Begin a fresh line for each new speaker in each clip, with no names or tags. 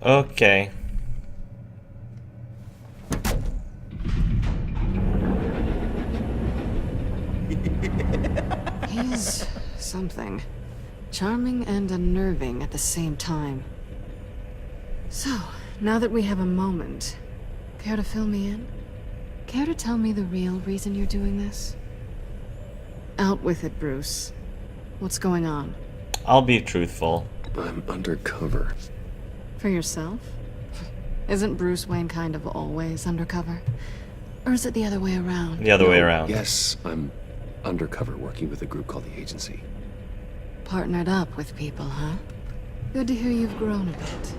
Okay.
He's something. Charming and unnerving at the same time. So, now that we have a moment, care to fill me in? Care to tell me the real reason you're doing this? Out with it, Bruce. What's going on?
I'll be truthful.
I'm undercover.
For yourself? Isn't Bruce Wayne kind of always undercover? Or is it the other way around?
The other way around.
Yes, I'm undercover working with a group called the Agency.
Partnered up with people, huh? Good to hear you've grown a bit.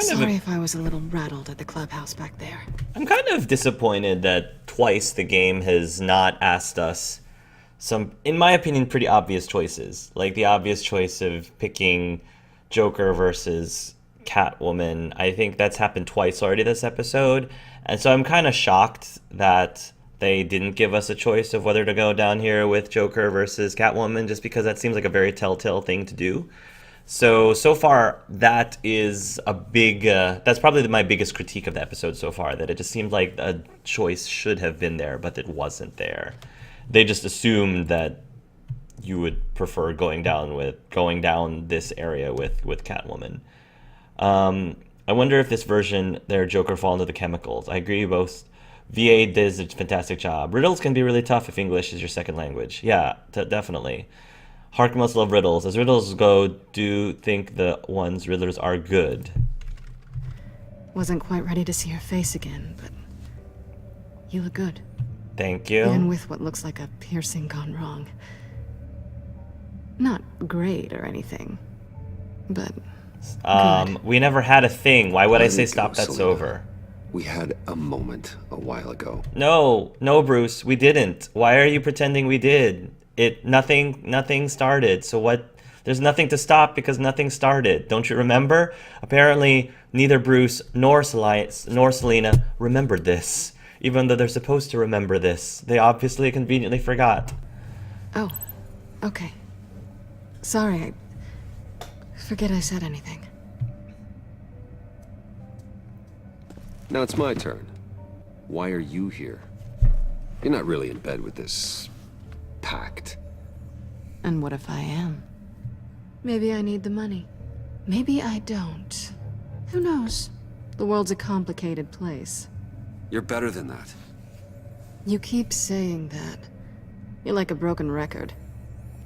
Sorry if I was a little rattled at the clubhouse back there.
I'm kind of disappointed that twice the game has not asked us some, in my opinion, pretty obvious choices. Like the obvious choice of picking Joker versus Catwoman. I think that's happened twice already this episode. And so I'm kind of shocked that they didn't give us a choice of whether to go down here with Joker versus Catwoman, just because that seems like a very telltale thing to do. So far, that is a big, that's probably my biggest critique of the episode so far, that it just seemed like a choice should have been there, but it wasn't there. They just assumed that you would prefer going down this area with Catwoman. I wonder if this version, their Joker fall into the chemicals. I agree both. VA does a fantastic job. Riddles can be really tough if English is your second language. Yeah, definitely. Hark must love riddles. As riddles go, do think the ones Riddlers are good.
Wasn't quite ready to see your face again, but you look good.
Thank you.
Even with what looks like a piercing gone wrong. Not great or anything, but good.
We never had a thing. Why would I say
Go,
stop? That's
Selina.
over.
We had a moment a while ago.
No, Bruce, we didn't. Why are you pretending we did? Nothing started. So what? There's nothing to stop because nothing started. Don't you remember? Apparently, neither Bruce nor Selina remembered this. Even though they're supposed to remember this. They obviously conveniently forgot.
Oh, okay. Sorry, I forget I said anything.
Now it's my turn. Why are you here? You're not really in bed with this pact.
And what if I am? Maybe I need the money. Maybe I don't. Who knows? The world's a complicated place.
You're better than that.
You keep saying that. You're like a broken record.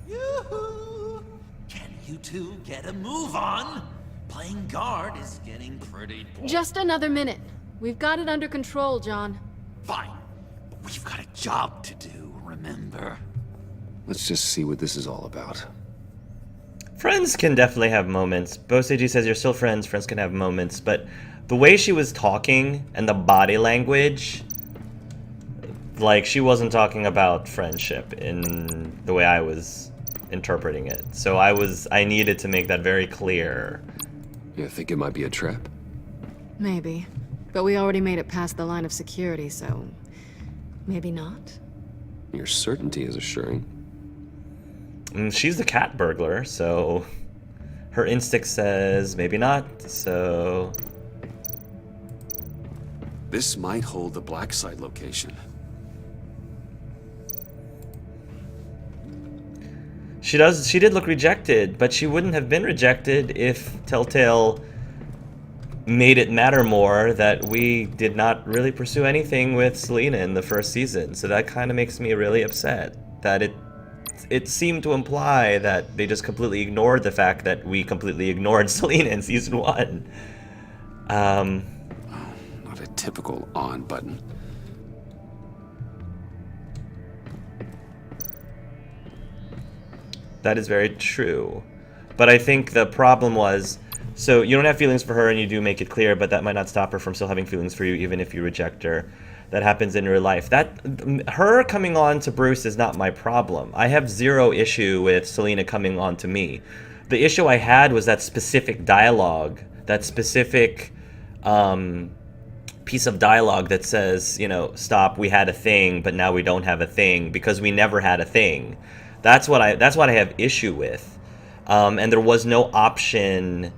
Yoo-hoo! Can you two get a move on? Playing guard is getting pretty boring.
Just another minute. We've got it under control, John.
Fine. But we've got a job to do, remember?
Let's just see what this is all about.
Friends can definitely have moments. Boseiji says you're still friends. Friends can have moments, but the way she was talking and the body language, like she wasn't talking about friendship in the way I was interpreting it. So I needed to make that very clear.
You think it might be a trap?
Maybe. But we already made it past the line of security, so maybe not.
Your certainty is assuring.
She's the cat burglar, so her instinct says maybe not, so...
This might hold the black site location.
She did look rejected, but she wouldn't have been rejected if Telltale made it matter more that we did not really pursue anything with Selina in the first season. So that kind of makes me really upset that it seemed to imply that they just completely ignored the fact that we completely ignored Selina in season 1.
Not a typical on button.
That is very true. But I think the problem was, so you don't have feelings for her and you do make it clear, but that might not stop her from still having feelings for you even if you reject her. That happens in real life. Her coming on to Bruce is not my problem. I have zero issue with Selina coming on to me. The issue I had was that specific dialogue, that specific piece of dialogue that says, you know, stop, we had a thing, but now we don't have a thing because we never had a thing. That's what I have issue with. And there was no option.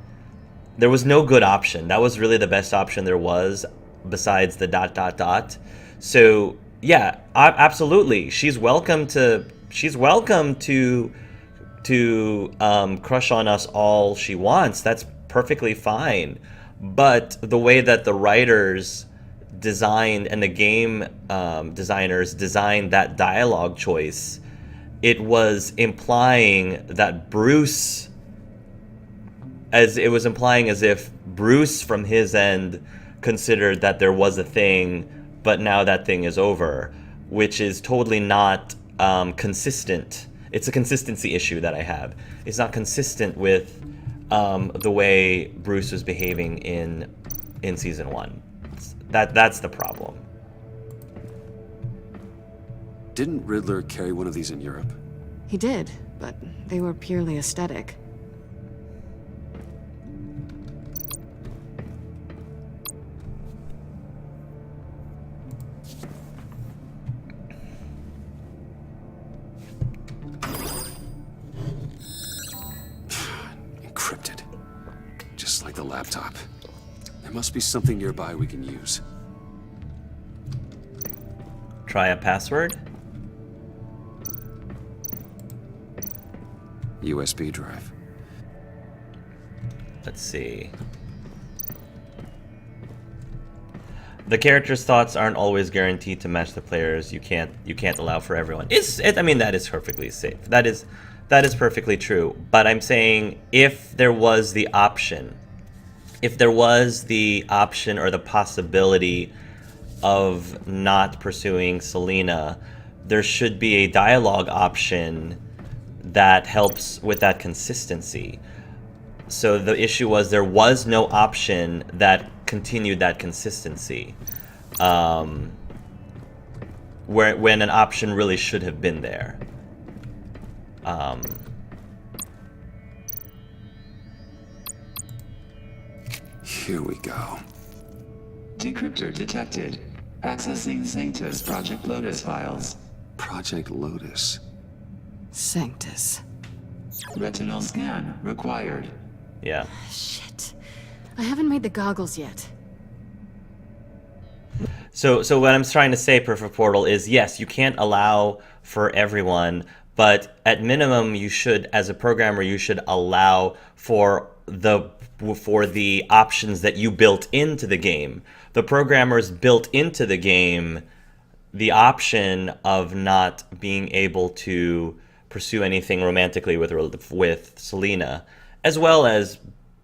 There was no good option. That was really the best option there was, besides the ... So yeah, absolutely. She's welcome to crush on us all she wants. That's perfectly fine. But the way that the writers designed and the game designers designed that dialogue choice, it was implying that Bruce, as if Bruce from his end considered that there was a thing, but now that thing is over, which is totally not consistent. It's a consistency issue that I have. It's not consistent with the way Bruce was behaving in season 1. That's the problem.
Didn't Riddler carry one of these in Europe?
He did, but they were purely aesthetic.
Encrypted. Just like the laptop. There must be something nearby we can use.
Try a password?
USB drive.
Let's see. The character's thoughts aren't always guaranteed to match the players. You can't allow for everyone. I mean, that is perfectly safe. That is perfectly true. But I'm saying if there was the option or the possibility of not pursuing Selena, there should be a dialogue option that helps with that consistency. So the issue was there was no option that continued that consistency, when an option really should have been there.
Here we go.
Decryptor detected. Accessing Sanctus Project Lotus files.
Project Lotus.
Sanctus.
Retinal scan required.
Yeah.
Shit. I haven't made the goggles yet.
So what I'm trying to say, Perfect Portal, is yes, you can't allow for everyone, but at minimum, you should, as a programmer, you should allow for the options that you built into the game. The programmers built into the game the option of not being able to pursue anything romantically with Selena, as well as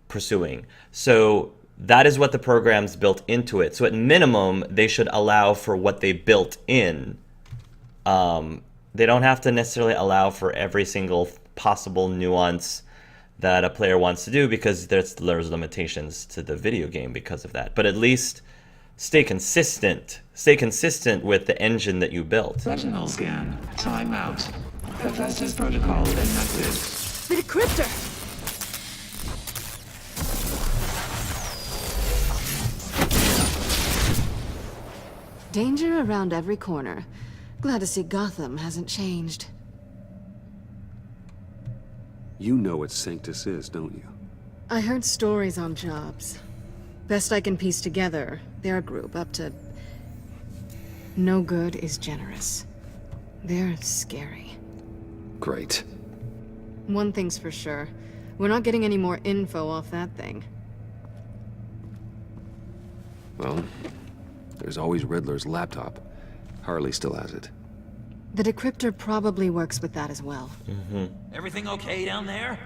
pursuing. So that is what the programs built into it. So at minimum, they should allow for what they built in. They don't have to necessarily allow for every single possible nuance that a player wants to do, because there's limitations to the video game because of that. But at least stay consistent. Stay consistent with the engine that you built.
Retinal scan. Timeout. Hephaestus protocol enacted.
The decryptor! Danger around every corner. Glad to see Gotham hasn't changed.
You know what Sanctus is, don't you?
I heard stories on jobs. Best I can piece together, they're a group up to... no good is generous. They're scary.
Great.
One thing's for sure. We're not getting any more info off that thing.
Well, there's always Riddler's laptop. Harley still has it.
The decryptor probably works with that as well.
Everything okay down there?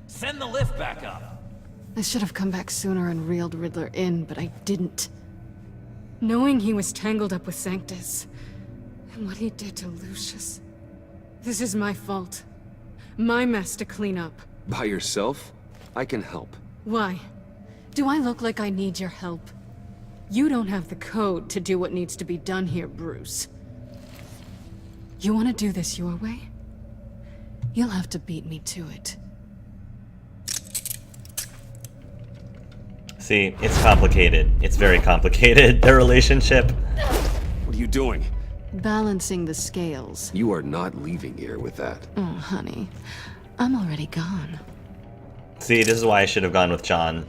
Send the lift back up.
I should have come back sooner and reeled Riddler in, but I didn't. Knowing he was tangled up with Sanctus, and what he did to Lucius. This is my fault. My mess to clean up.
By yourself? I can help.
Why? Do I look like I need your help? You don't have the code to do what needs to be done here, Bruce. You want to do this your way? You'll have to beat me to it.
See, it's complicated. It's very complicated, their relationship.
What are you doing?
Balancing the scales.
You are not leaving here with that.
Oh, honey. I'm already gone.
See, this is why I should have gone with John.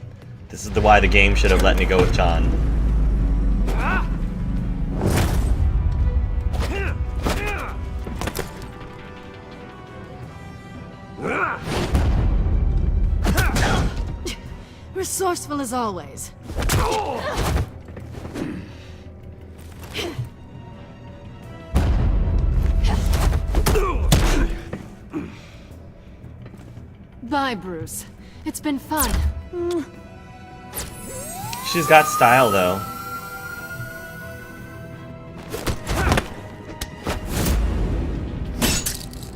This is why the game should have let me go with John.
Resourceful as always. Bye, Bruce. It's been fun.
She's got style, though.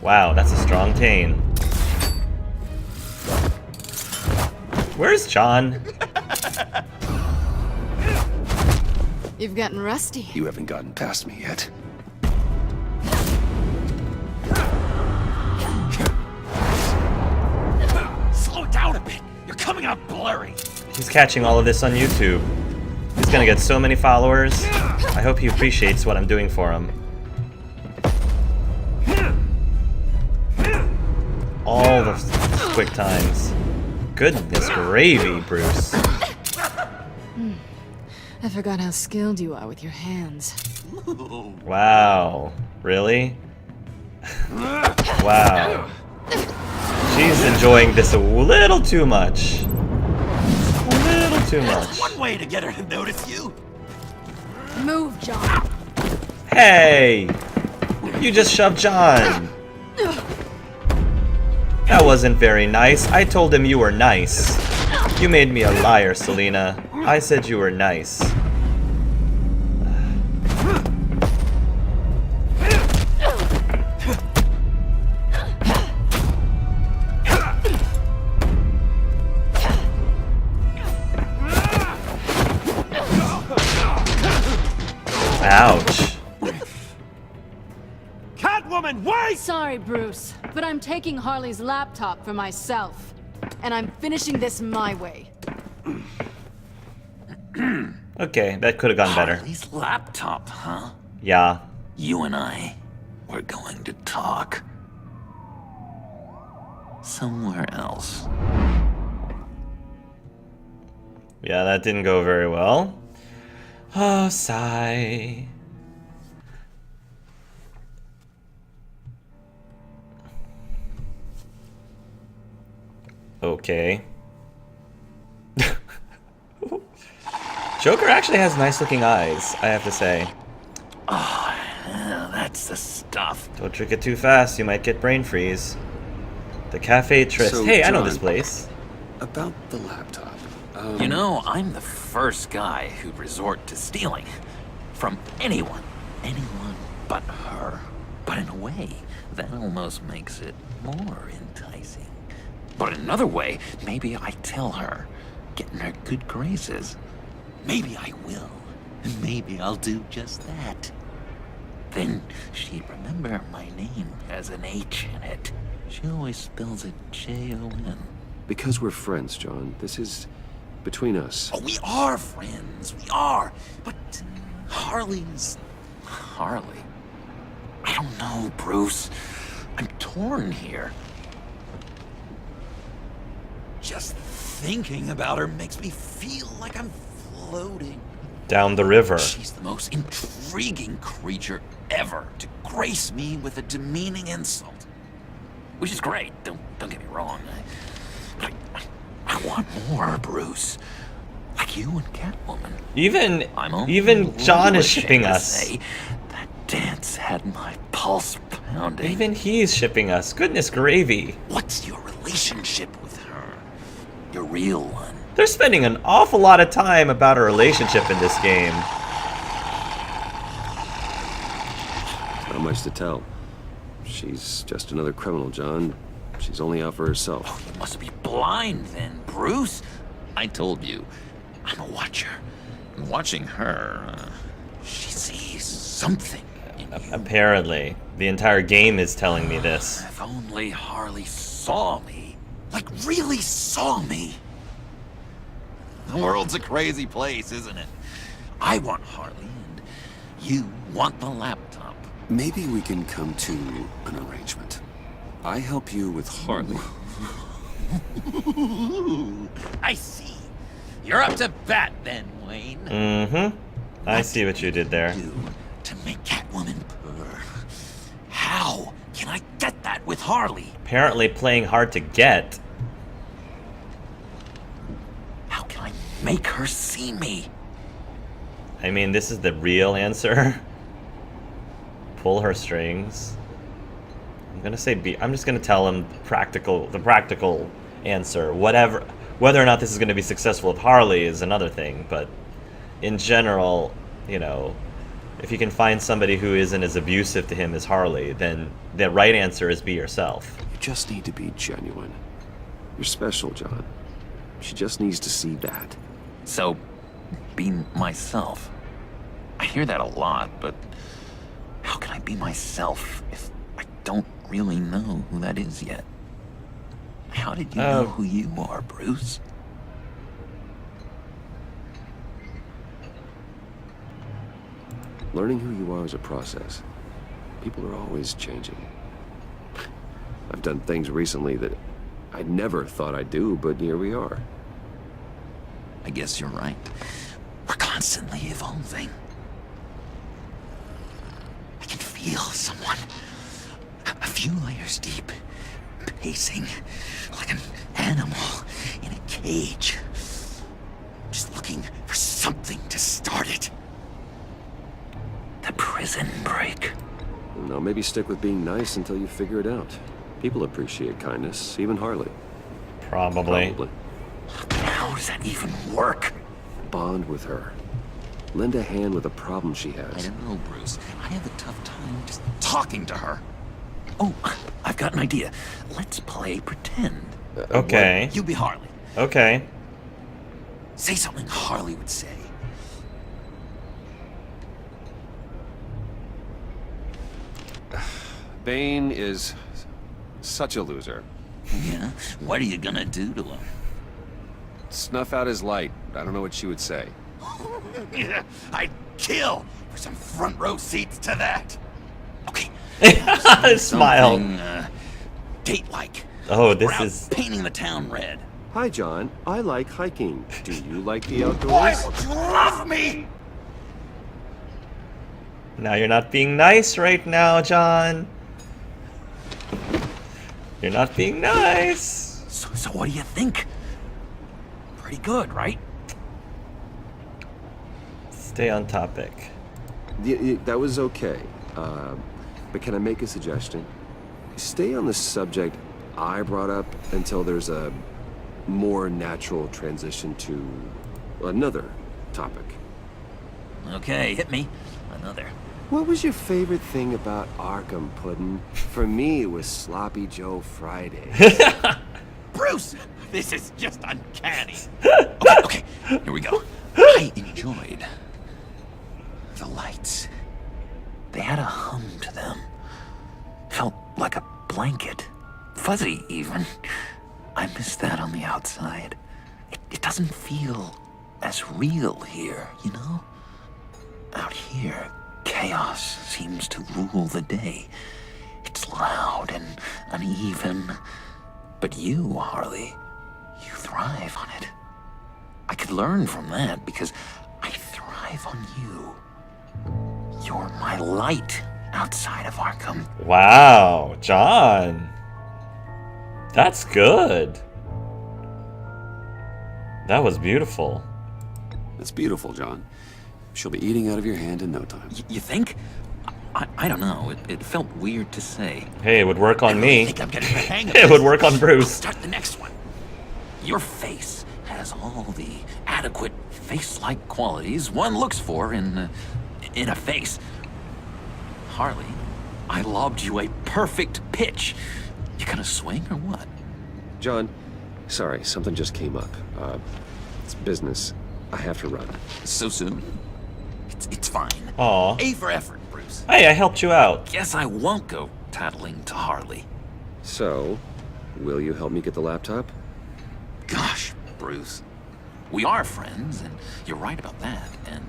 Wow, that's a strong Tane. Where's John?
You've gotten rusty.
You haven't gotten past me yet.
Slow it down a bit. You're coming out blurry.
He's catching all of this on YouTube. He's gonna get so many followers. I hope he appreciates what I'm doing for him. All the quick times. Goodness gravy, Bruce.
I forgot how skilled you are with your hands.
Wow. Really? Wow. She's enjoying this a little too much. A little too much.
One way to get her to notice you.
Move, John.
Hey! You just shoved John. That wasn't very nice. I told him you were nice. You made me a liar, Selena. I said you were nice. Ouch.
Catwoman, wait!
Sorry, Bruce, but I'm taking Harley's laptop for myself. And I'm finishing this my way.
Okay, that could have gone better.
Harley's laptop, huh?
Yeah.
You and I, we're going to talk. Somewhere else.
Yeah, that didn't go very well. Oh, sigh. Okay. Joker actually has nice looking eyes, I have to say.
Yeah, that's the stuff.
Don't drink it too fast, you might get brain freeze. The Cafe Trist.
So,
Hey, I know
John,
this place.
About the laptop.
You know, I'm the first guy who'd resort to stealing. From anyone. Anyone but her. But in a way, that almost makes it more enticing. But in another way, maybe I tell her, get in her good graces. Maybe I will. And maybe I'll do just that. Then she'd remember my name has an H in it. She always spells it Jon.
Because we're friends, John. This is between us.
Oh, we are friends. We are. But Harley's... Harley? I don't know, Bruce. I'm torn here. Just thinking about her makes me feel like I'm floating.
Down the river.
She's the most intriguing creature ever to grace me with a demeaning insult. Which is great, don't get me wrong. I want more, Bruce. Like you and Catwoman.
Even John is shipping us.
Say, that dance had my pulse pounding.
Even he's shipping us. Goodness gravy.
What's your relationship with her? Your real one?
They're spending an awful lot of time about a relationship in this game.
Not much to tell. She's just another criminal, John. She's only out for herself.
Oh, you must be blind then, Bruce. I told you, I'm a watcher. And watching her, she sees something in you.
Apparently. The entire game is telling me this.
If only Harley saw me. Like, really saw me. The world's a crazy place, isn't it? I want Harley, and you want the laptop.
Maybe we can come to an arrangement. I help you with Harley.
I see. You're up to bat then, Wayne.
Mm-hmm. I see what you did there.
Do to make Catwoman purr. How can I get that with Harley?
Apparently playing hard to get.
How can I make her see me?
I mean, this is the real answer. Pull her strings. I'm gonna say B. I'm just gonna tell him the practical answer. Whatever, whether or not this is gonna be successful with Harley is another thing. But in general, you know, if you can find somebody who isn't as abusive to him as Harley, then the right answer is be yourself.
You just need to be genuine. You're special, John. She just needs to see that.
So, be myself. I hear that a lot, but how can I be myself if I don't really know who that is yet? How did you know who you are, Bruce?
Learning who you are is a process. People are always changing. I've done things recently that I never thought I'd do, but here we are.
I guess you're right. We're constantly evolving. I can feel someone a few layers deep, pacing like an animal in a cage, just looking for something to start it. The prison break.
Now maybe stick with being nice until you figure it out. People appreciate kindness, even Harley.
Probably.
How does that even work?
Bond with her. Lend a hand with a problem she
I
has.
don't know, Bruce. I have a tough time just talking to her. Oh, I've got an idea. Let's play pretend.
Okay.
You be Harley.
Okay.
Say something Harley would say.
Bane is such a loser.
Yeah? What are you gonna do to him?
Snuff out his light. I don't know what she would say.
Yeah, I'd kill for some front row seats to that. Okay.
Smile.
Something, date-like.
Oh, this
We're out
is.
painting the town red.
Hi, John. I like hiking. Do you like the
Why
outdoors?
would you love me?
Now you're not being nice right now, John. You're not being nice.
So what do you think? Pretty good, right?
Stay on topic.
That was okay. But can I make a suggestion? Stay on the subject I brought up until there's a more natural transition to another topic.
Okay, hit me. Another.
What was your favorite thing about Arkham, Puddin'? For me, it was Sloppy Joe Friday.
Bruce, this is just uncanny. Okay, here we go. I enjoyed the lights. They had a hum to them. Felt like a blanket. Fuzzy, even. I miss that on the outside. It doesn't feel as real here, you know? Out here, chaos seems to rule the day. It's loud and uneven. But you, Harley, you thrive on it. I could learn from that because I thrive on you. You're my light outside of Arkham.
Wow, John. That's good. That was beautiful.
It's beautiful, John. She'll be eating out of your hand in no time.
You think? I don't know. It felt weird to say.
Hey, it would work on
I
me.
think I'm getting the hang of
It
this.
would work on
I'll
Bruce.
start the next one. Your face has all the adequate face-like qualities one looks for in a face. Harley, I lobbed you a perfect pitch. You gonna swing or what?
John, sorry, something just came up. It's business. I have to run.
So soon? It's fine.
Aw.
A for effort, Bruce.
Hey, I helped you out.
Guess I won't go tattling to Harley.
So, will you help me get the laptop?
Gosh, Bruce. We are friends, and you're right about that. And,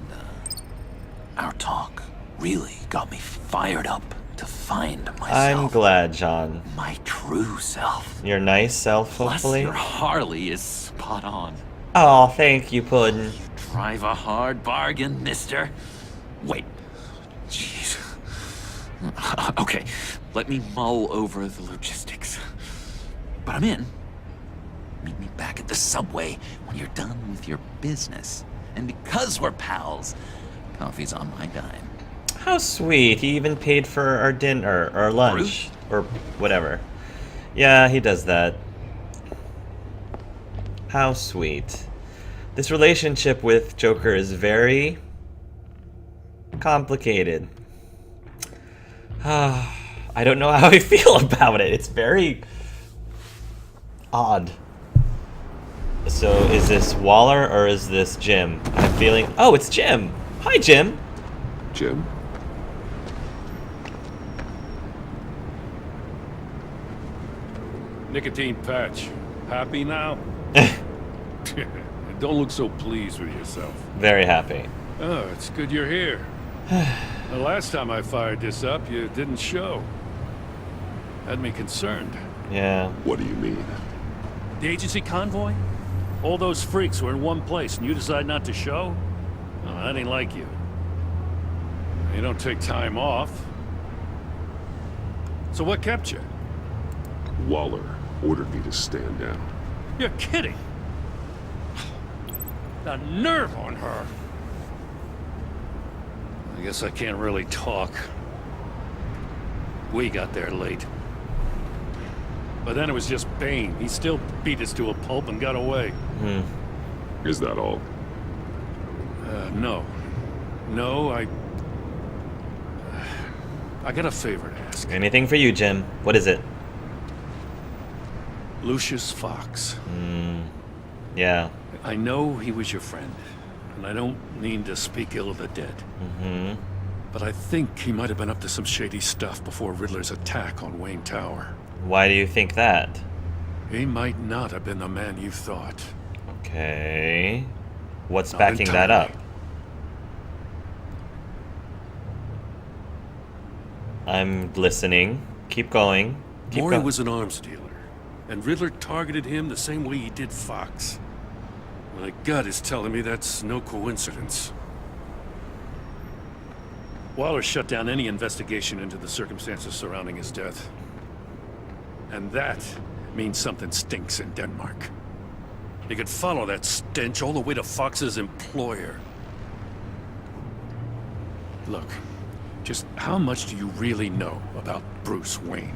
our talk really got me fired up. to find myself.
I'm glad, John.
My true self.
Your nice self,
Plus,
hopefully.
your Harley is spot on.
Oh, thank you, Puddin'.
Drive a hard bargain, mister. Wait. Jeez. Okay, let me mull over the logistics. But I'm in. Meet me back at the subway when you're done with your business. And because we're pals, coffee's on my dime.
How sweet. He even paid for our dinner, or lunch, or whatever. Yeah, he does that. How sweet. This relationship with Joker is very complicated. I don't know how I feel about it. It's very odd. So is this Waller or is this Jim? I'm feeling... Oh, it's Jim! Hi, Jim!
Jim?
Nicotine patch. Happy now? Don't look so pleased with yourself.
Very happy.
Oh, it's good you're here. The last time I fired this up, you didn't show. Had me concerned.
Yeah.
What do you mean?
The agency convoy? All those freaks were in one place, and you decide not to show? Oh, that ain't like you. You don't take time off. So what kept you?
Waller ordered me to stand down.
You're kidding. The nerve on her. I guess I can't really talk. We got there late. But then it was just Bane. He still beat us to a pulp and got away.
Is that all?
No. No, I got a favor to ask.
Anything for you, Jim. What is it?
Lucius Fox.
Yeah.
I know he was your friend, and I don't mean to speak ill of the dead. But I think he might have been up to some shady stuff before Riddler's attack on Wayne Tower.
Why do you think that?
He might not have been the man you thought.
Okay. What's
Not
backing that up?
entirely.
I'm listening. Keep going. Keep
Maury
going.
was an arms dealer, and Riddler targeted him the same way he did Fox. My gut is telling me that's no coincidence. Waller shut down any investigation into the circumstances surrounding his death. And that means something stinks in Denmark. You could follow that stench all the way to Fox's employer. Look, just how much do you really know about Bruce Wayne?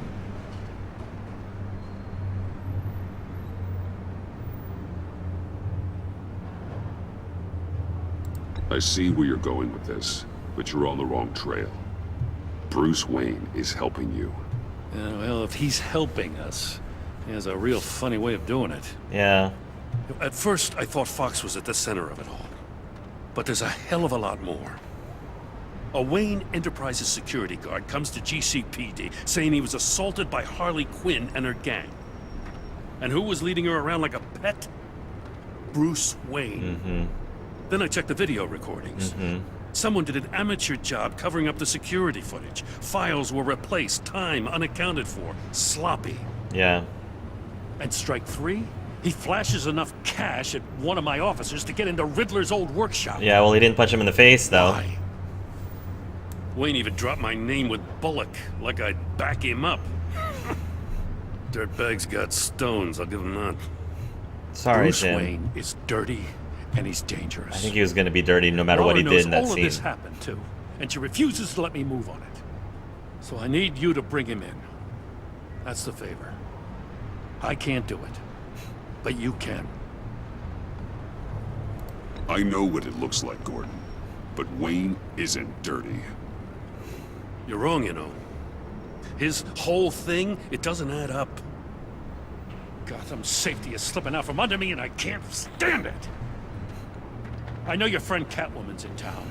I see where you're going with this, but you're on the wrong trail. Bruce Wayne is helping you.
Well, if he's helping us, he has a real funny way of doing it.
Yeah.
At first, I thought Fox was at the center of it all. But there's a hell of a lot more. A Wayne Enterprises security guard comes to GCPD saying he was assaulted by Harley Quinn and her gang. And who was leading her around like a pet? Bruce Wayne. Then I checked the video recordings. Someone did an amateur job covering up the security footage. Files were replaced, time unaccounted for, sloppy.
Yeah.
And strike three? He flashes enough cash at one of my officers to get into Riddler's old workshop.
Yeah, well, he didn't punch him in the face, though.
Why? Wayne even dropped my name with Bullock, like I'd back him up. Dirtbag's got stones, I'll give him that.
Sorry,
Bruce
Jim.
Wayne is dirty, and he's dangerous.
I think he was going to be dirty no matter what he
Waller
did in that
knows all
scene.
of this happened, too, and she refuses to let me move on it. So I need you to bring him in. That's the favor. I can't do it, but you can.
I know what it looks like, Gordon, but Wayne isn't dirty.
You're wrong, you know. His whole thing, it doesn't add up. Gotham's safety is slipping out from under me and I can't stand it. I know your friend Catwoman's in town.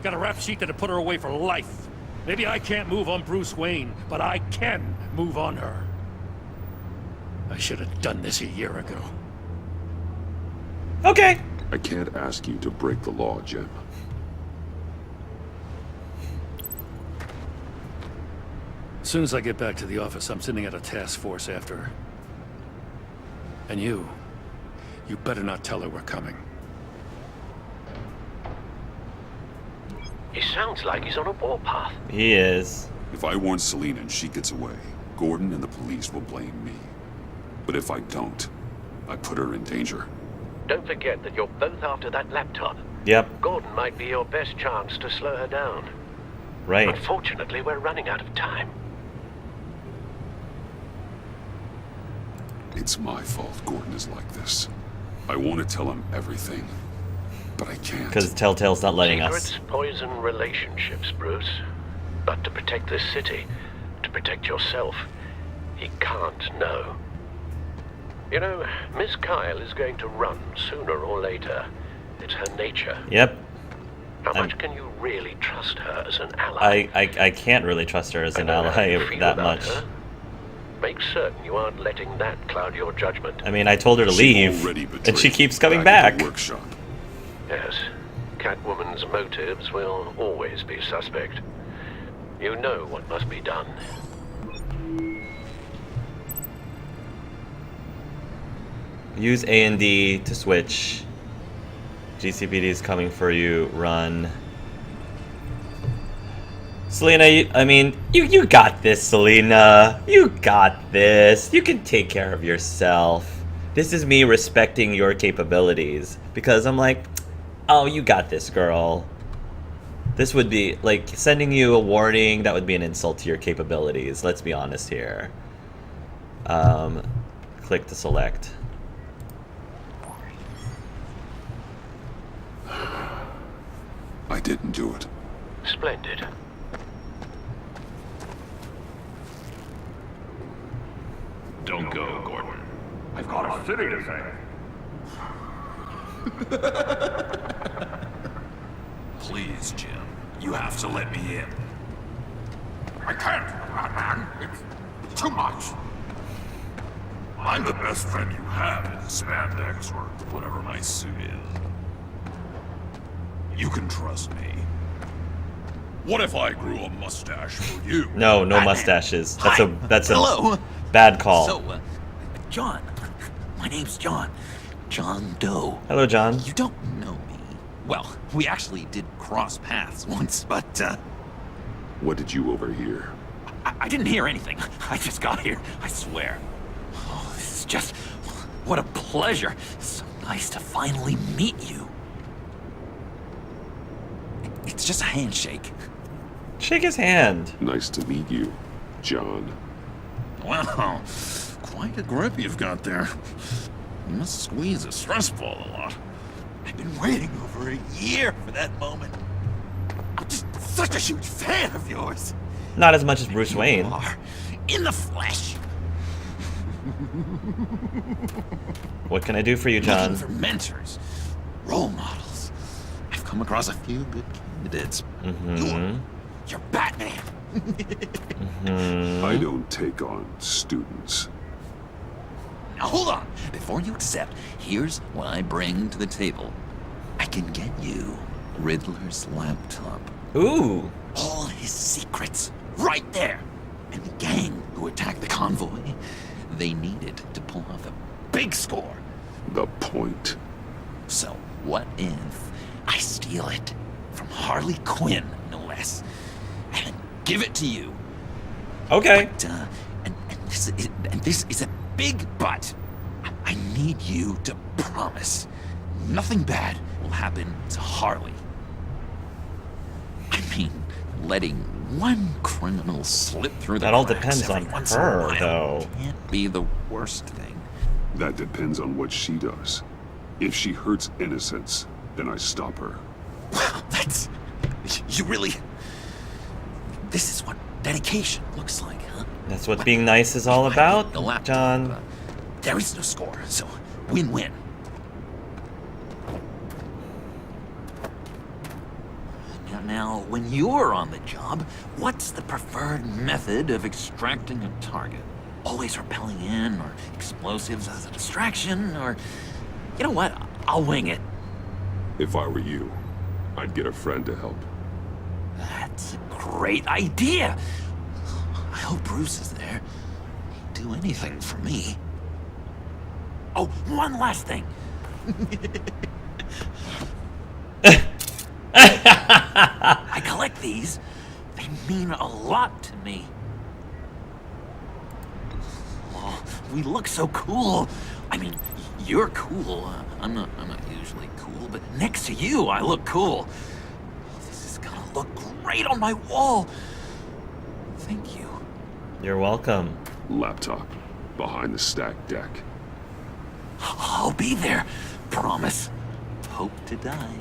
Got a rap sheet that'd put her away for life. Maybe I can't move on Bruce Wayne, but I can move on her. I should have done this a year ago.
Okay.
I can't ask you to break the law, Jim.
As soon as I get back to the office, I'm sending out a task force after her. And you better not tell her we're coming.
He sounds like he's on a warpath.
He is.
If I warn Selina and she gets away, Gordon and the police will blame me. But if I don't, I put her in danger.
Don't forget that you're both after that laptop.
Yep.
Gordon might be your best chance to slow her down.
Right.
Unfortunately, we're running out of time.
It's my fault Gordon is like this. I want to tell him everything, but I can't.
Because Telltale's not letting
Secrets
us.
poison relationships, Bruce. But to protect this city, to protect yourself, he can't know. You know, Miss Kyle is going to run sooner or later. It's her nature.
Yep.
How much can you really trust her as an ally?
I can't really trust her as an
I know how you
ally
feel
that
about
much.
her. Make certain you aren't letting that cloud your judgment.
I mean, I told her to
She
leave,
already
and she
betrayed
keeps
me
coming
at
back.
the workshop.
Yes, Catwoman's motives will always be suspect. You know what must be done.
Use A and D to switch. GCPD is coming for you. Run. Selina, you got this, Selina. You got this. You can take care of yourself. This is me respecting your capabilities. Because I'm like, oh, you got this, girl. This would be, like, sending you a warning, that would be an insult to your capabilities. Let's be honest here. Click to select.
I didn't do it.
Splendid.
Don't go, Gordon. I've got a city to save.
Please, Jim. You have to let me in.
I can't, Batman. It's too much. I'm the best friend you have in spandex or whatever my suit is. You can trust me. What if I grew a mustache for you?
No, no
Batman.
mustaches.
Hi.
That's a
Hello.
bad call.
So, John. My name's John. John Doe.
Hello, John.
You don't know me. Well, we actually did cross paths once, but,
What did you overhear?
I didn't hear anything. I just got here, I swear. Oh, this is just... What a pleasure. So nice to finally meet you. It's just a handshake.
Shake his hand.
Nice to meet you, John.
Wow, quite a grip you've got there. You must squeeze a stress ball a lot.
I've been waiting over a year for that moment. I'm just such a huge fan of yours.
Not as much as Bruce Wayne.
You are in the flesh.
What can I do for you,
Looking
John?
for mentors, role models. I've come across a few good candidates. You're Batman.
I don't take on students.
Now hold on. Before you accept, here's what I bring to the table. I can get you Riddler's laptop.
Ooh.
All his secrets right there. And the gang who attacked the convoy, they needed to pull off a big score.
The point.
So what if I steal it from Harley Quinn, no less, and give it to you?
Okay.
But, and this is a big but. I need you to promise nothing bad will happen to Harley. I mean, letting one criminal slip through the
That all
cracks
depends
every
on
once in a
her,
while
though.
Can't be the worst thing.
That depends on what she does. If she hurts innocents, then I stop her.
Wow, that's... You really... This is what dedication looks like, huh?
That's what being nice is all
I
about,
need the laptop,
John.
but there is no score, so win-win. Now, when you're on the job, what's the preferred method of extracting a target? Always rappelling in, or explosives as a distraction, or... You know what? I'll wing it.
If I were you, I'd get a friend to help.
That's a great idea. hope Bruce is there. He'd do anything for me. Oh, one last thing. I collect these. They mean a lot to me. Oh, we look so cool. I mean, you're cool. I'm not usually cool, but next to you, I look cool. This is gonna look great on my wall. Thank you.
You're welcome.
Laptop. Behind the stacked deck.
I'll be there. Promise. Hope to die.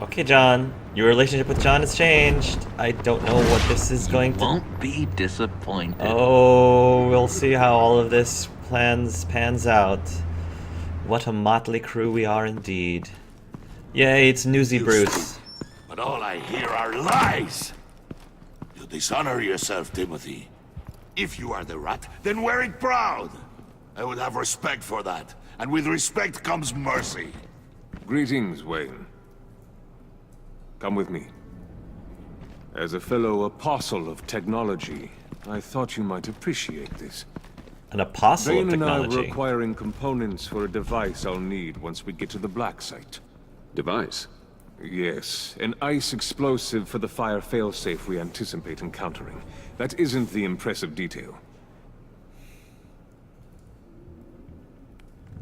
Okay, John. Your relationship with John has changed. I don't know what this is going to...
Won't be disappointed.
Oh, we'll see how all of this pans out. What a motley crew we are indeed. Yay, it's Newsy Bruce.
But all I hear are lies! You dishonor yourself, Timothy. If you are the rat, then wear it proud! I would have respect for that, and with respect comes mercy.
Greetings, Wayne. Come with me. As a fellow apostle of technology, I thought you might appreciate this.
An apostle of
Vane and I were
technology.
acquiring components for a device I'll need once we get to the Black Site.
Device.
Yes, an ice explosive for the fire failsafe we anticipate encountering. That isn't the impressive detail.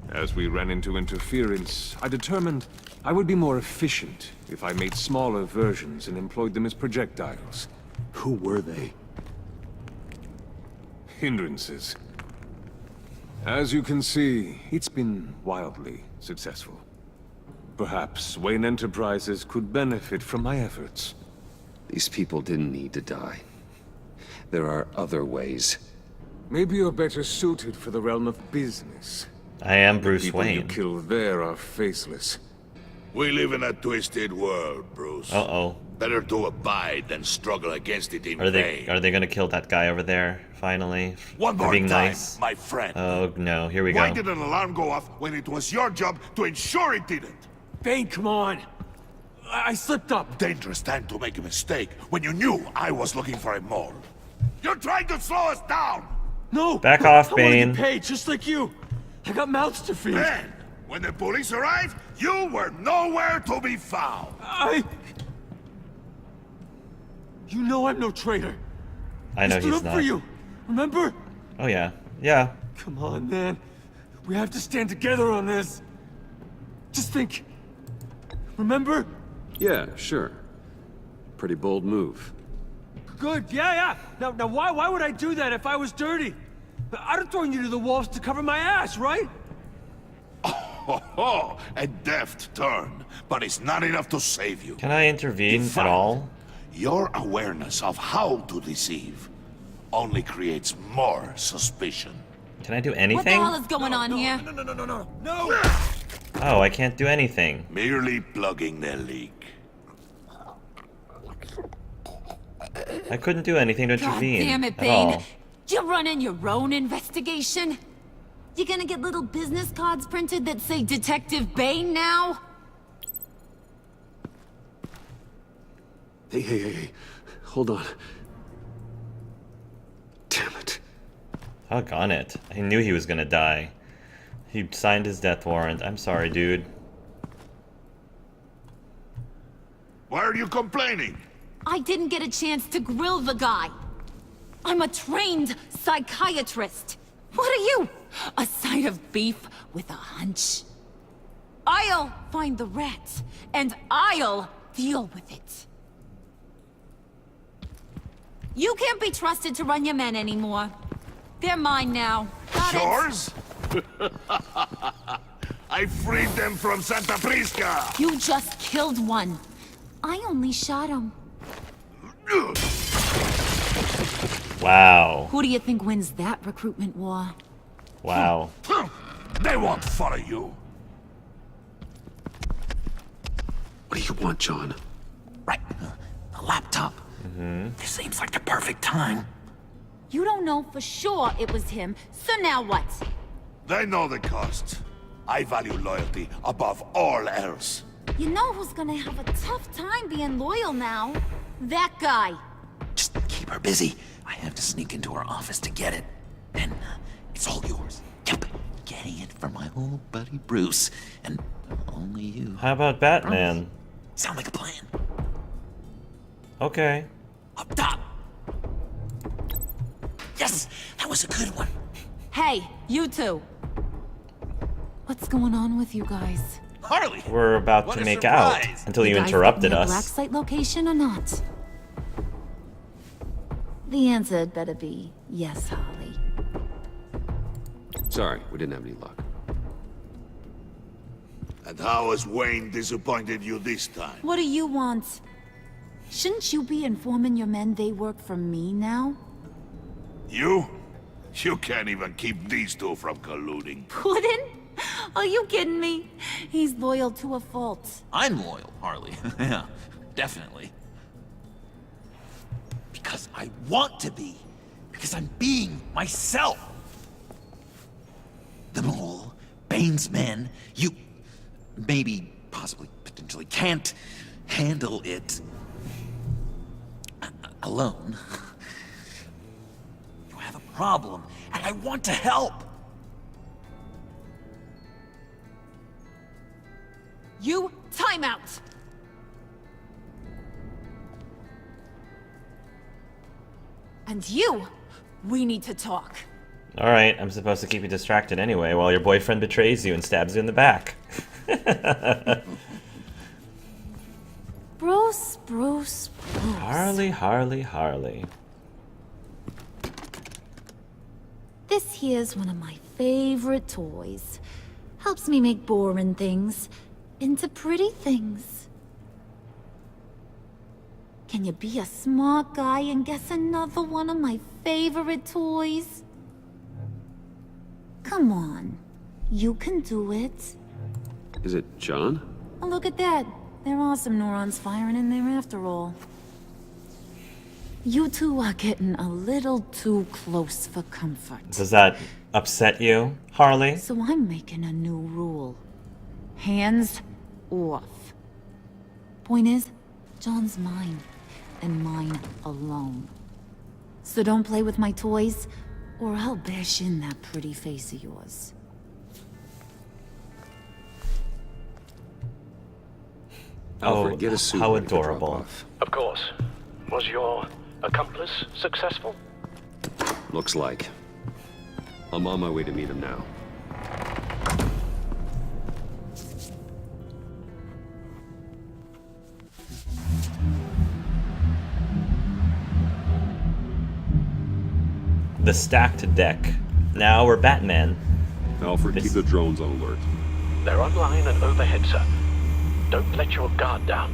As we ran into interference, I determined I would be more efficient if I made smaller versions and employed them as projectiles.
Who were they?
Hindrances. As you can see, it's been wildly successful. Perhaps Wayne Enterprises could benefit from my efforts.
These people didn't need to die. There are other ways.
Maybe you're better suited for the realm of business.
I am Bruce
People you
Wayne.
kill there are faceless.
We live in a twisted world, Bruce.
Uh-oh.
Better to abide than struggle against it in
Are
vain.
they gonna kill that guy over there, finally?
One
For
more
being
time,
nice?
my friend.
Oh no, here we
Why
go.
did an alarm go off when it was your job to ensure it didn't?
Bane, come on! I slipped up!
Dangerous time to make a mistake when you knew I was looking for a mole. You're trying to slow us down!
No!
Back off,
I wanna
Bane.
get paid, just like you! I got mouths to feed!
Then, when the police arrived, you were nowhere to be found!
You know I'm no traitor!
I know
I stood
he's
up
not.
for you! Remember?
Oh yeah. Yeah.
Come on, man. We have to stand together on this! Just think. Remember?
Yeah, sure. Pretty bold move.
Good, yeah. Now why would I do that if I was dirty? I'd have thrown you to the wolves to cover my ass, right?
Oh, a deft turn, but it's not enough to save you.
Can I intervene
In
at
fact,
all?
Your awareness of how to deceive only creates more suspicion.
Can I do
What the
anything?
hell is going on here?
No!
Oh, I can't do anything.
Merely plugging the leak.
I couldn't do anything to
God
intervene
damn it,
at
Bane.
all.
You're running your own investigation? You gonna get little business cards printed that say Detective Bane now?
Hey. Hold on. Damn it.
Doggone it. I knew he was gonna die. He signed his death warrant. I'm sorry, dude.
Why are you complaining?
I didn't get a chance to grill the guy. I'm a trained psychiatrist. What are you? A side of beef with a hunch? I'll find the rat, and I'll deal with it. You can't be trusted to run your men anymore. They're mine now. Got it?
Yours? I freed them from Santa Prisca!
You just killed one. I only shot him.
Wow.
Who do you think wins that recruitment war?
Wow.
They won't follow you.
What do you want, John?
Right. The laptop. This seems like the perfect time.
You don't know for sure it was him, so now what?
They know the cost. I value loyalty above all else.
You know who's gonna have a tough time being loyal now? That guy.
Just keep keep her busy, I have to sneak into her office to get it. Then it's all yours. Yep, getting it from my old buddy Bruce, and only you.
How about Batman?
Sound like a plan.
Okay.
Up top. Yes, that was a good one.
Hey, you two. What's going on with you guys?
Harley!
We're about to make out until you interrupted
guys
us.
Black site location or not? The answer had better be yes, Harley.
Sorry, we didn't have any luck.
And how has Wayne disappointed you this time?
What do you want? Shouldn't you be informing your men they work for me now?
You? You can't even keep these two from colluding.
Puddin'? Are you kidding me? He's loyal to a fault.
I'm loyal, Harley. Yeah, definitely. Because I want to be. Because I'm being myself. The Mole, Bane's men, you maybe, possibly, potentially can't handle it alone. You have a problem, and I want to help.
You, time out! And you, we need to talk.
Alright, I'm supposed to keep you distracted anyway while your boyfriend betrays you and stabs you in the back.
Bruce.
Harley, Harley, Harley.
This here's one of my favorite toys. Helps me make boring things into pretty things. Can you be a smart guy and guess another one of my favorite toys? Come on, you can do it.
Is it John?
Oh, look at that. There are some neurons firing in there after all. You two are getting a little too close for comfort.
Does that upset you, Harley?
So I'm making a new rule. Hands off. Point is, John's mine, and mine alone. So don't play with my toys, or I'll bash in that pretty face of yours.
Alfred, get a suit.
How
ready for
adorable.
drop-off.
Of course. Was your accomplice successful?
Looks like. I'm on my way to meet him now.
The stacked deck. Now we're Batman.
Alfred, keep the drones on alert.
They're online and overhead, sir. Don't let your guard down.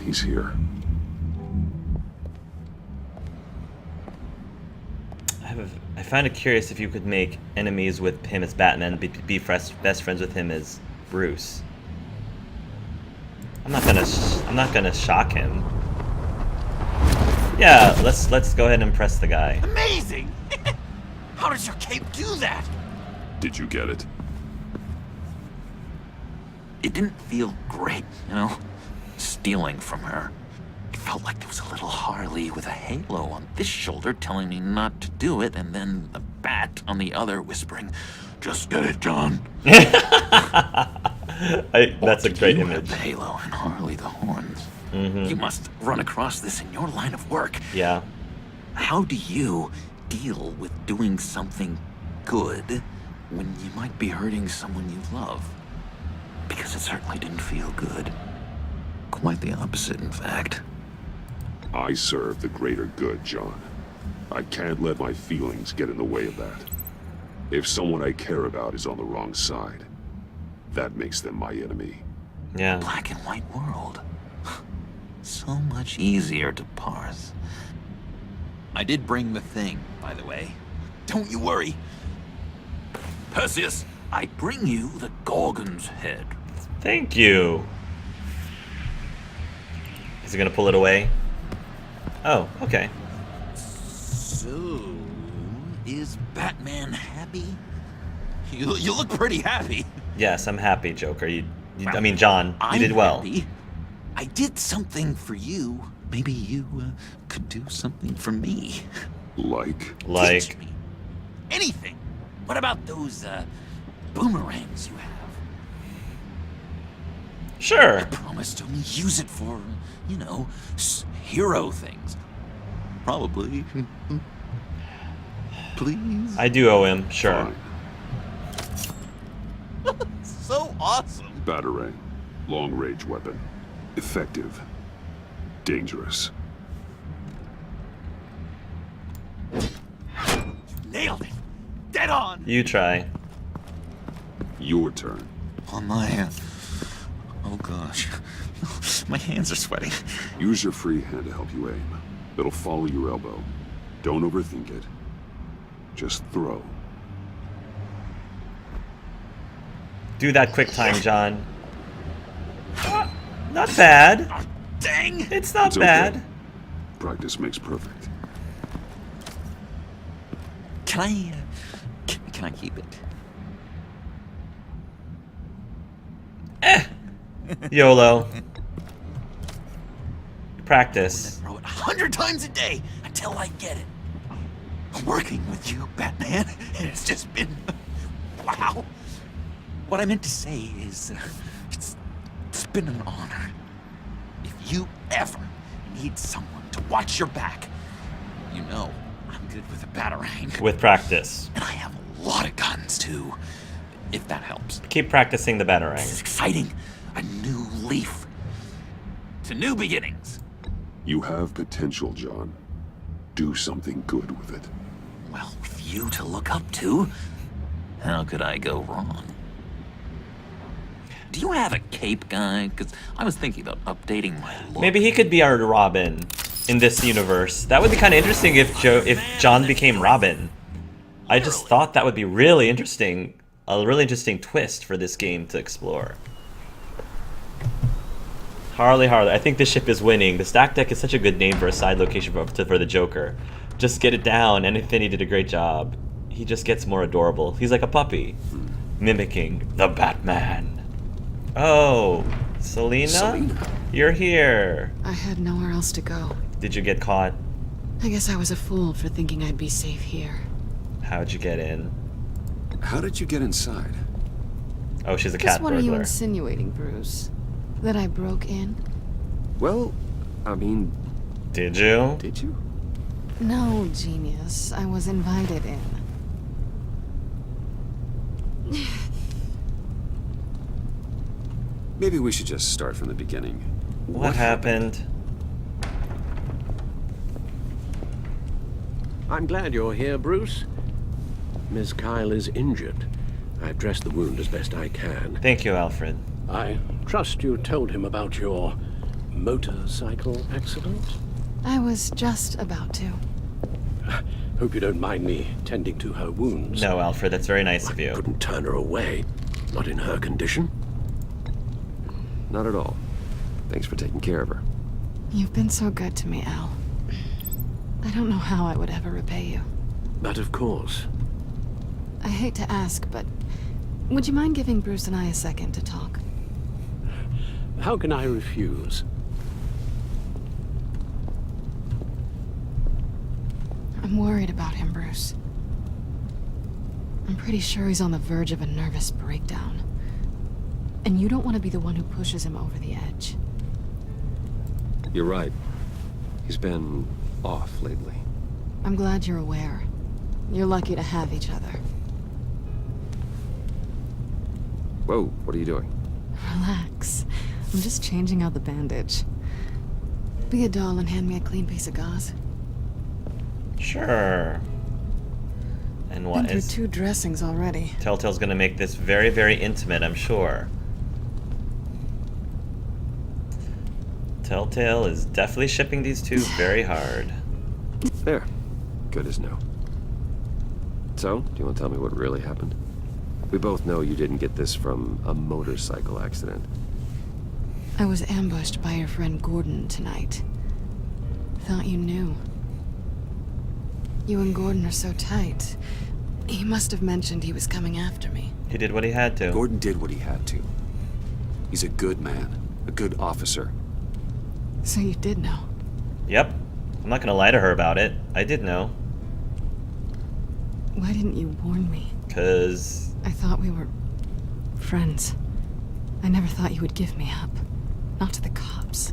He's here.
I find it curious if you could make enemies with him as Batman, be best friends with him as Bruce. I'm not gonna shock him. Yeah, let's go ahead and impress the guy.
Amazing! How does your cape do that?
Did you get it?
It didn't feel great, you know? Stealing from her. It felt like there was a little Harley with a halo on this shoulder telling me not to do it, and then the bat on the other whispering, "Just get it, John."
That's a great image.
The halo and Harley the horns.
Mm-hmm.
You must run across this in your line of work.
Yeah.
How do you deal with doing something good when you might be hurting someone you love? Because it certainly didn't feel good. Quite the opposite, in fact.
I serve the greater good, John. I can't let my feelings get in the way of that. If someone I care about is on the wrong side, that makes them my enemy.
Yeah.
Black and white world. So much easier to parse. I did bring the thing, by the way. Don't you worry. Perseus, I bring you the Gorgon's head.
Thank you. Is he gonna pull it away? Oh, okay.
So, is Batman happy? You look pretty happy.
Yes, I'm happy, Joker. I mean, John, you did well.
Happy. I did something for you maybe you could do something for me.
Like?
Teach me. Anything. What about those boomerangs you have?
Sure.
I promise to only use it for, you know, hero things. Probably. Please?
I do owe him, sure.
Fine.
So awesome.
Batarang. Long-range weapon. Effective. Dangerous.
Nailed it. Dead on.
You try.
Your turn.
On my hand. Oh gosh. My hands are sweating.
Use your free hand to help you aim. It'll follow your elbow. Don't overthink it. Just throw.
Do that quick time, John. Not bad.
Oh, dang.
It's not
It's
bad.
okay. Practice makes perfect.
Can I, can I keep it?
YOLO. Practice.
Throw it 100 times a day until I get it. Working with you, Batman, it's just been... wow. What I meant to say is, it's been an honor. If you ever need someone to watch your back, you know I'm good with a batarang.
With practice.
And I have a lot of guns, too, if that helps.
Keep practicing the
This
batarang.
is exciting. A new leaf. To new beginnings.
You have potential, John. Do something good with it.
Well, with you to look up to, how could I go wrong? Do you have a cape, guy? Because I was thinking about updating my look.
Maybe he could be our Robin in this universe. That would be kind of interesting if John became Robin. I just thought that would be really interesting. A really interesting twist for this game to explore. Harley. I think this ship is winning. The stack deck is such a good name for a side location for the Joker. Just get it down, and Infinity did a great job. He just gets more adorable. He's like a puppy, mimicking the Batman. Oh, Selena? You're here.
I had nowhere else to go.
Did you get caught?
I guess I was a fool for thinking I'd be safe here.
How'd you get in?
How did you get inside?
Oh, she's a
Just
cat
what are you
burglar.
insinuating, Bruce? That I broke in?
Well, I mean,
Did you?
did you?
No, genius. I was invited in.
Maybe we should just start from the beginning.
What happened?
I'm glad you're here, Bruce. Miss Kyle is injured. I've dressed the wound as best I can.
Thank you, Alfred.
I trust you told him about your motorcycle accident?
I was just about to.
Hope you don't mind me tending to her wounds.
No, Alfred, that's very nice of
I
you.
couldn't turn her away. Not in her condition.
Not at all. Thanks for taking care of her.
You've been so good to me, Al. I don't know how I would ever repay you.
But of course.
I hate to ask, but would you mind giving Bruce and I a second to talk?
How can I refuse?
I'm worried about him, Bruce. I'm pretty sure he's on the verge of a nervous breakdown. And you don't want to be the one who pushes him over the edge.
You're right. He's been off lately.
I'm glad you're aware. You're lucky to have each other.
Whoa, what are you doing?
Relax. I'm just changing out the bandage. Be a doll and hand me a clean piece of gauze.
Sure. And what
Been through
is...
2 dressings already.
Telltale's gonna make this very, very intimate, I'm sure. Telltale is definitely shipping these two very hard.
There. Good as new. So, do you want to tell me what really happened? We both know you didn't get this from a motorcycle accident.
I was ambushed by your friend Gordon tonight. Thought you knew. You and Gordon are so tight. He must have mentioned he was coming after me.
He did what he had to.
Gordon did what he had to. He's a good man, a good officer.
So you did know.
Yep. I'm not gonna lie to her about it. I did know.
Why didn't you warn me?
'Cause...
I thought we were friends. I never thought you would give me up. Not to the cops.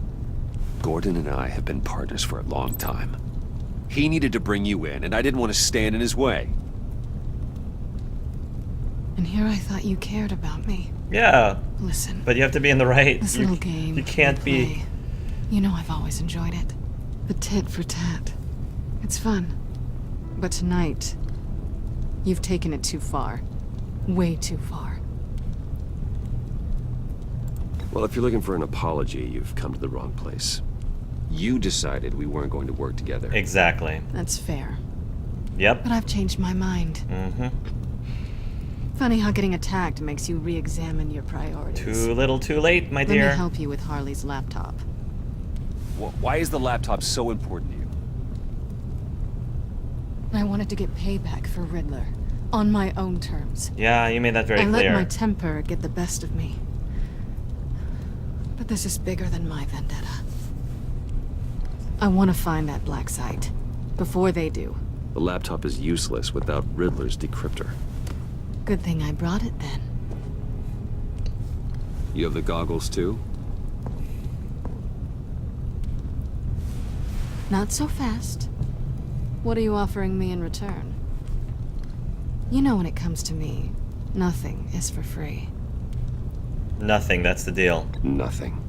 Gordon and I have been partners for a long time. He needed to bring you in, and I didn't want to stand in his way.
And here I thought you cared about me.
Yeah.
Listen.
But you have to be in the right...
This little game.
You can't
we
be...
play, you know I've always enjoyed it. The tit for tat. It's fun. But tonight, you've taken it too far. Way too far.
Well, if you're looking for an apology, you've come to the wrong place. You decided we weren't going to work together.
Exactly.
That's fair.
Yep.
But I've changed my mind.
Mm-hmm.
Funny how getting attacked makes you re-examine your priorities.
Too little too late, my dear.
Let me help you with Harley's laptop.
Why is the laptop so important to you?
I wanted to get payback for Riddler. On my own terms.
Yeah, you made that very
I
clear.
let my temper get the best of me. But this is bigger than my vendetta. I want to find that black site. Before they do.
The laptop is useless without Riddler's decryptor.
Good thing I brought it then.
You have the goggles too?
Not so fast. What are you offering me in return? You know when it comes to me, nothing is for free.
Nothing, that's the deal.
Nothing.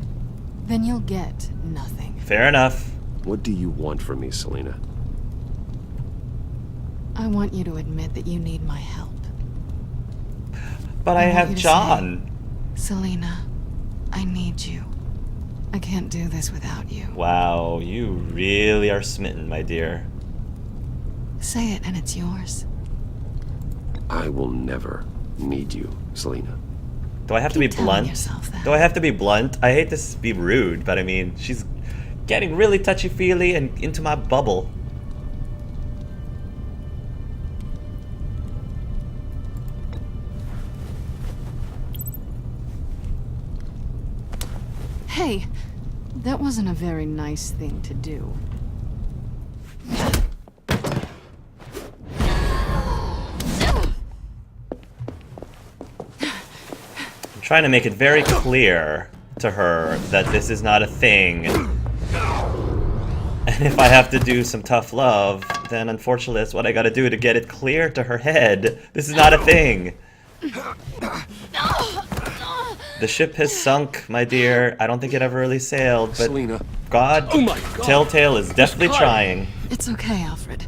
Then you'll get nothing.
Fair enough.
What do you want from me, Selina?
I want you to admit that you need my help.
But I
want
have
you to
John.
say, Selina, I need you. I can't do this without you.
Wow, you really are smitten, my dear.
Say it and it's yours.
I will never need you, Selina.
Do I have to be
Keep telling
blunt?
yourself that.
Do I have to be blunt? I hate to be rude, but I mean, she's getting really touchy-feely and into my bubble.
Hey, that wasn't a very nice thing to do.
I'm trying to make it very clear to her that this is not a thing. And if I have to do some tough love, then unfortunately that's what I gotta do to get it clear to her head. This is not a thing. The ship has sunk, my dear. I don't think it ever really sailed, but
Selina.
God,
Oh my God.
Telltale is definitely trying.
It's okay, Alfred.